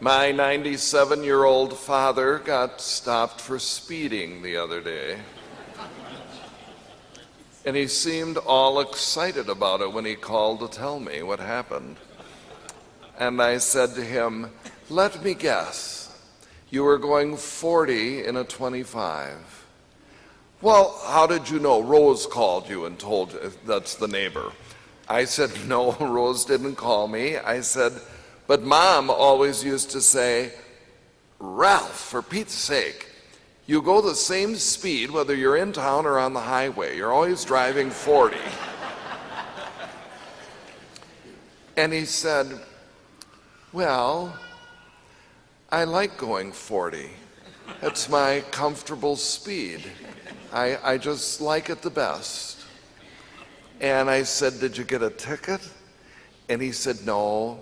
My 97-year-old father got stopped for speeding the other day. And he seemed all excited about it when he called to tell me what happened. And I said to him, "Let me guess, you were going 40 in a 25. "Well, how did you know? Rose called you and told you." That's the neighbor. I said, "No, Rose didn't call me." I said, "But Mom always used to say, 'Ralph, for Pete's sake, you go the same speed whether you're in town or on the highway. You're always driving 40. And he said, "Well, I like going 40. It's my comfortable speed. I just like it the best." And I said, "Did you get a ticket?" And he said, "No."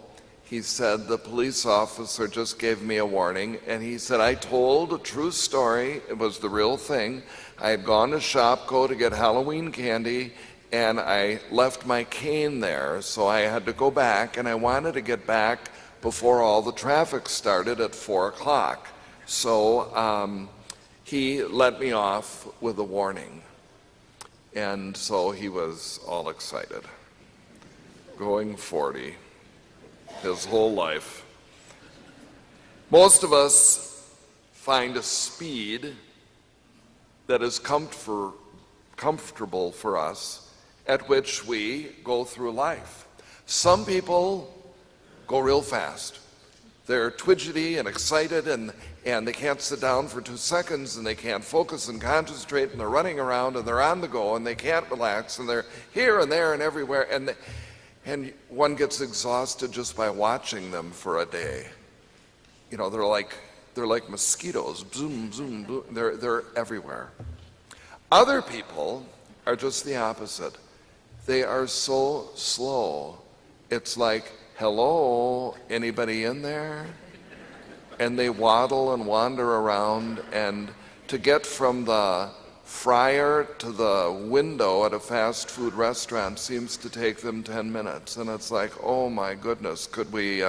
He said, "The police officer just gave me a warning." And he said, "I told a true story. It was the real thing. I had gone to Shopko to get Halloween candy, and I left my cane there. So I had to go back, and I wanted to get back before all the traffic started at 4 o'clock. So he let me off with a warning." And so he was all excited. Going 40. His whole life. Most of us find a speed that is comfortable for us at which we go through life. Some people go real fast. They're twidgety and excited, and they can't sit down for 2 seconds, and they can't focus and concentrate, and they're running around, and they're on the go, and they can't relax, and they're here and there and everywhere, and one gets exhausted just by watching them for a day. You know, they're like mosquitoes. Zoom, zoom, boom. They're everywhere. Other people are just the opposite. They are so slow. It's like, "Hello, anybody in there?" And they waddle and wander around, and to get from the fryer to the window at a fast food restaurant seems to take them 10 minutes. And it's like, oh my goodness, could we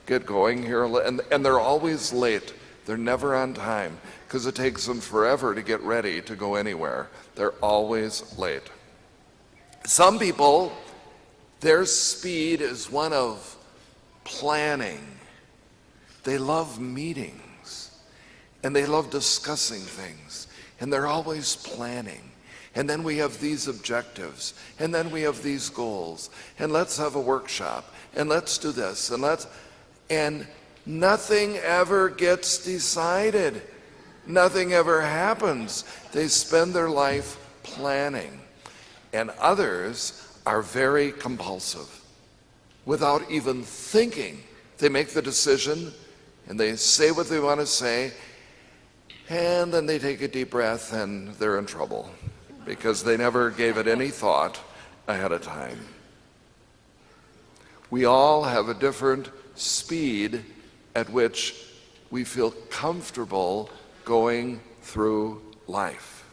get going here? And they're always late. They're never on time because it takes them forever to get ready to go anywhere. They're always late. Some people, their speed is one of planning. They love meetings and they love discussing things. And they're always planning. And then we have these objectives. And then we have these goals. And let's have a workshop. And let's do this. And nothing ever gets decided. Nothing ever happens. They spend their life planning. And others are very compulsive. Without even thinking, they make the decision and they say what they want to say. And then they take a deep breath and they're in trouble because they never gave it any thought ahead of time. We all have a different speed at which we feel comfortable going through life.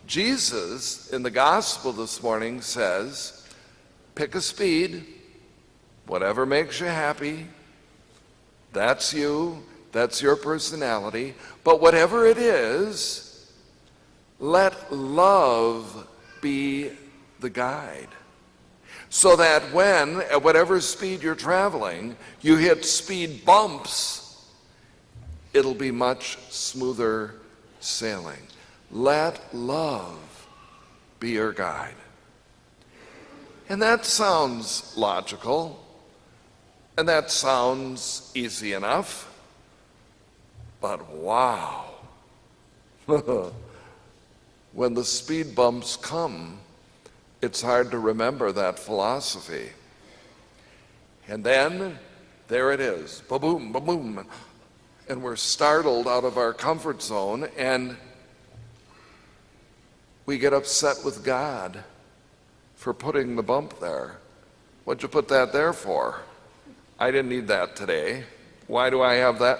Jesus, in the gospel this morning, says, pick a speed, whatever makes you happy. That's you. That's your personality. But whatever it is, let love be the guide. So that when, at whatever speed you're traveling, you hit speed bumps, it'll be much smoother sailing. Let love be your guide. And that sounds logical, and that sounds easy enough. But wow, when the speed bumps come, it's hard to remember that philosophy. And then, there it is, ba-boom, ba-boom. And we're startled out of our comfort zone, and we get upset with God for putting the bump there. What'd you put that there for? I didn't need that today. Why do I have that?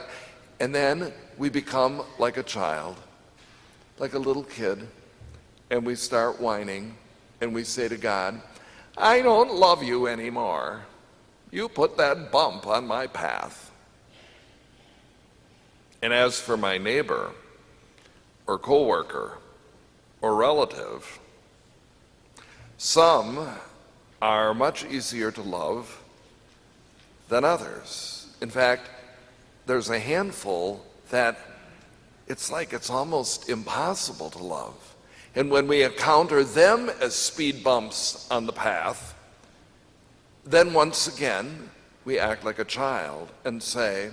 And then we become like a child, like a little kid, and we start whining, and we say to God, I don't love you anymore. You put that bump on my path. And as for my neighbor or coworker or relative, some are much easier to love than others. In fact, there's a handful that it's like it's almost impossible to love. And when we encounter them as speed bumps on the path, then once again we act like a child and say,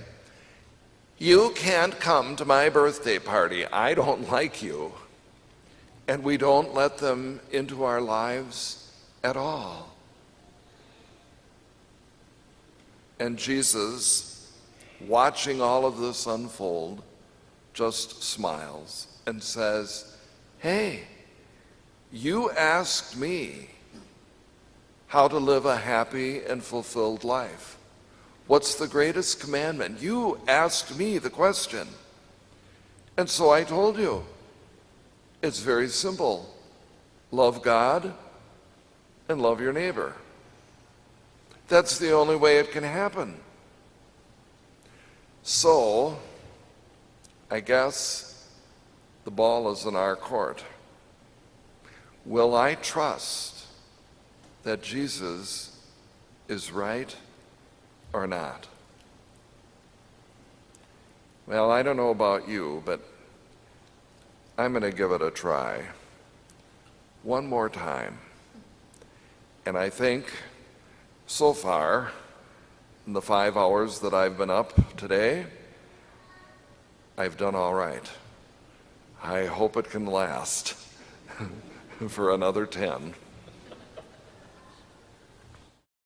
"You can't come to my birthday party. I don't like you." And we don't let them into our lives at all. And Jesus, watching all of this unfold, just smiles and says, "Hey, you asked me how to live a happy and fulfilled life. What's the greatest commandment? You asked me the question. And so I told you. It's very simple. Love God and love your neighbor. That's the only way it can happen." So, I guess the ball is in our court. Will I trust that Jesus is right or not? Well, I don't know about you, but I'm going to give it a try one more time. And I think so far, in the 5 hours that I've been up today, I've done all right. I hope it can last for another 10.